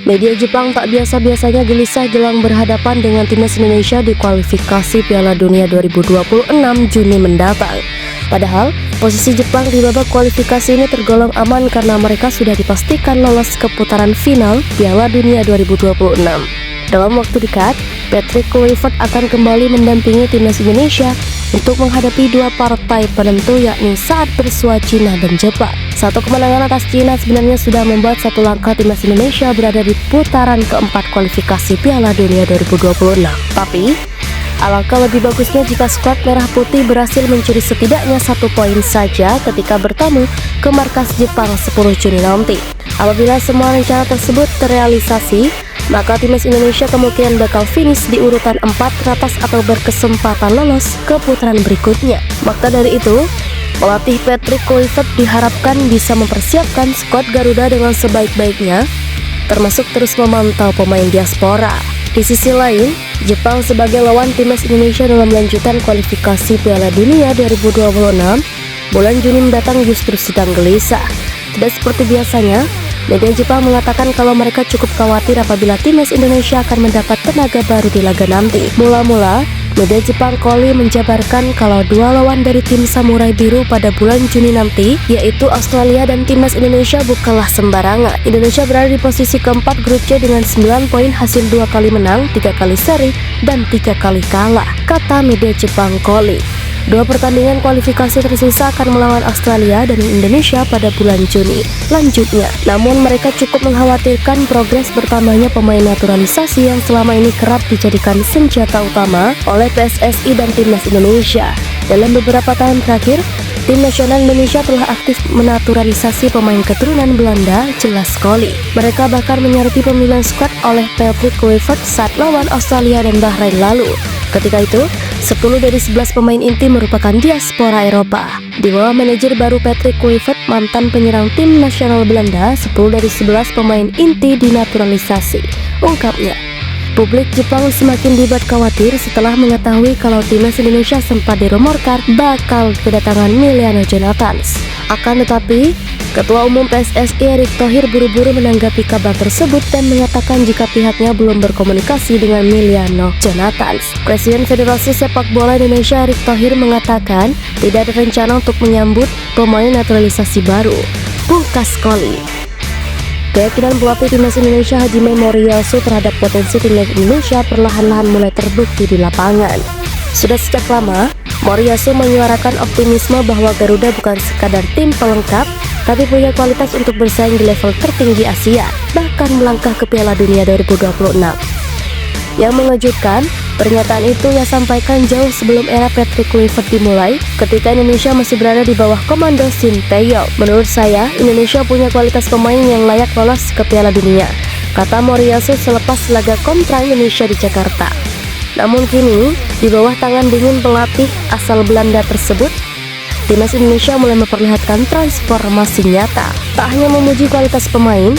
Media Jepang tak biasa-biasanya gelisah jelang berhadapan dengan timnas Indonesia di kualifikasi Piala Dunia 2026 Juni mendatang. Padahal, posisi Jepang di babak kualifikasi ini tergolong aman karena mereka sudah dipastikan lolos ke putaran final Piala Dunia 2026. Dalam waktu dekat, Patrick Kluivert akan kembali mendampingi timnas Indonesia untuk menghadapi dua partai penentu, yakni saat bersua Cina dan Jepang. Satu kemenangan atas Cina sebenarnya sudah membuat satu langkah timnas Indonesia berada di putaran keempat kualifikasi Piala Dunia 2026. Tapi, alangkah lebih bagusnya jika skuad merah putih berhasil mencuri setidaknya 1 poin saja ketika bertamu ke markas Jepang 10 Juni nanti. Apabila semua rencana tersebut terrealisasi, maka timnas Indonesia kemungkinan bakal finish di urutan 4 teratas atau berkesempatan lolos ke putaran berikutnya. Maka dari itu, pelatih Patrick Kluivert diharapkan bisa mempersiapkan skuad Garuda dengan sebaik-baiknya, termasuk terus memantau pemain diaspora. Di sisi lain, Jepang sebagai lawan timnas Indonesia dalam lanjutan kualifikasi Piala Dunia 2026 bulan Juni mendatang justru sedang gelisah. Tidak seperti biasanya, media Jepang mengatakan kalau mereka cukup khawatir apabila timnas Indonesia akan mendapat tenaga baru di laga nanti. Mula-mula, media Jepang Koli menjabarkan kalau dua lawan dari tim Samurai Biru pada bulan Juni nanti, yaitu Australia dan timnas Indonesia, bukanlah sembarangan. Indonesia berada di posisi keempat grup C dengan 9 poin hasil 2 kali menang, 3 kali seri, dan 3 kali kalah, kata media Jepang Koli. Dua pertandingan kualifikasi tersisa akan melawan Australia dan Indonesia pada bulan Juni. Lanjutnya, namun mereka cukup mengkhawatirkan progres bertambahnya pemain naturalisasi yang selama ini kerap dijadikan senjata utama oleh PSSI dan timnas Indonesia. Dalam beberapa tahun terakhir, tim nasional Indonesia telah aktif menaturalisasi pemain keturunan Belanda, jelas Koli. Mereka bahkan menyoroti pemilihan skuad oleh Patrick Kluivert saat lawan Australia dan Bahrain lalu. Ketika itu, 10 dari 11 pemain inti merupakan diaspora Eropa. Di bawah manajer baru Patrick Kluivert, mantan penyerang tim nasional Belanda, 10 dari 11 pemain inti dinaturalisasi, ungkapnya. Publik Jepang semakin dibuat khawatir setelah mengetahui kalau timnas Indonesia sempat dirumorkan bakal kedatangan Emiliano Jonathans. Akan tetapi, Ketua Umum PSSI Erick Thohir buru-buru menanggapi kabar tersebut dan mengatakan jika pihaknya belum berkomunikasi dengan Emiliano Jonathans. Presiden Federasi Sepak Bola Indonesia Erick Thohir mengatakan tidak ada rencana untuk menyambut pemain naturalisasi baru, pungkas Koli. Keyakinan pelatih timnas Indonesia Hajime Moriyasu terhadap potensi timnas Indonesia perlahan-lahan mulai terbukti di lapangan. Sudah sejak lama, Moriyasu menyuarakan optimisme bahwa Garuda bukan sekadar tim pelengkap, tapi punya kualitas untuk bersaing di level tertinggi Asia, bahkan melangkah ke Piala Dunia 2026. Yang mengejutkan, pernyataan itu ia sampaikan jauh sebelum era Patrick Kluivert dimulai, ketika Indonesia masih berada di bawah komando Shin Tae-yong. Menurut saya, Indonesia punya kualitas pemain yang layak lolos ke Piala Dunia, kata Moriyasu selepas laga kontra Indonesia di Jakarta. Namun kini, di bawah tangan dingin pelatih asal Belanda tersebut, timnas Indonesia mulai memperlihatkan transformasi nyata. Tak hanya memuji kualitas pemain,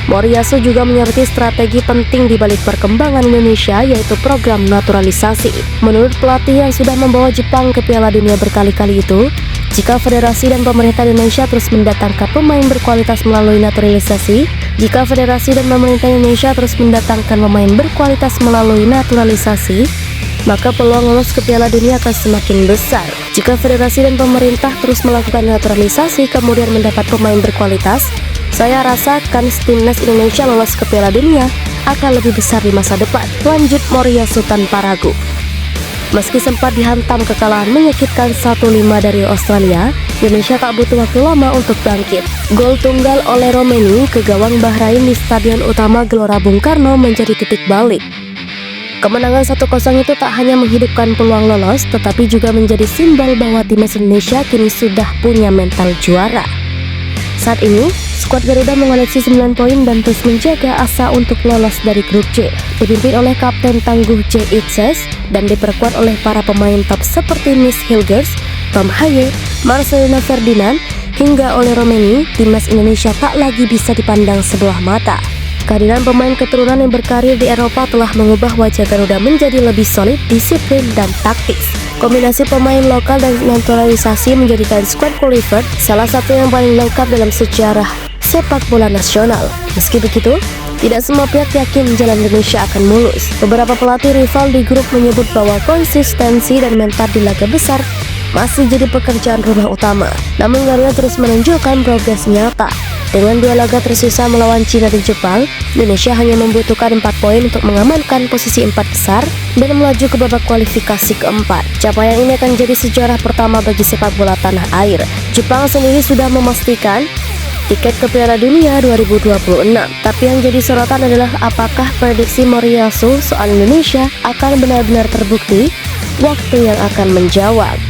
Moriyasu juga menyoroti strategi penting di balik perkembangan Indonesia, yaitu program naturalisasi. Menurut pelatih yang sudah membawa Jepang ke Piala Dunia berkali-kali itu, jika federasi dan pemerintah Indonesia terus mendatangkan pemain berkualitas melalui naturalisasi, maka peluang lolos ke Piala Dunia akan semakin besar. Jika federasi dan pemerintah terus melakukan naturalisasi kemudian mendapat pemain berkualitas, saya rasa kans timnas Indonesia lolos ke Piala Dunia akan lebih besar di masa depan, lanjut Moriyasu tanpa ragu. Meski sempat dihantam kekalahan menyakitkan 1-5 dari Australia, Indonesia tak butuh waktu lama untuk bangkit. Gol tunggal oleh Romeni ke gawang Bahrain di Stadion Utama Gelora Bung Karno menjadi titik balik. Kemenangan 1-0 itu tak hanya menghidupkan peluang lolos, tetapi juga menjadi simbol bahwa timnas Indonesia kini sudah punya mental juara. Saat ini, skuad Garuda mengoleksi 9 poin dan terus menjaga asa untuk lolos dari grup C, dipimpin oleh Kapten tangguh Jay Itzes dan diperkuat oleh para pemain top seperti Miss Hilgers, Tom Haye, Marcelino Ferdinand, hingga oleh Romeni. Timnas Indonesia tak lagi bisa dipandang sebelah mata. Kehadiran pemain keturunan yang berkarir di Eropa telah mengubah wajah Garuda menjadi lebih solid, disiplin, dan taktis. Kombinasi pemain lokal dan naturalisasi menjadikan skuad Kluivert salah satu yang paling lengkap dalam sejarah sepak bola nasional. Meski begitu, tidak semua pihak yakin jalan Indonesia akan mulus. Beberapa pelatih rival di grup menyebut bahwa konsistensi dan mental di laga besar masih jadi pekerjaan rumah utama. Namun Garuda terus menunjukkan progres nyata. Dengan 2 laga tersisa melawan Cina dan Jepang, Indonesia hanya membutuhkan 4 poin untuk mengamankan posisi 4 besar dan melaju ke babak kualifikasi keempat. Capaian ini akan jadi sejarah pertama bagi sepak bola tanah air. Jepang sendiri sudah memastikan tiket ke Piala Dunia 2026. Tapi yang jadi sorotan adalah apakah prediksi Moriyasu soal Indonesia akan benar-benar terbukti? Waktu yang akan menjawab.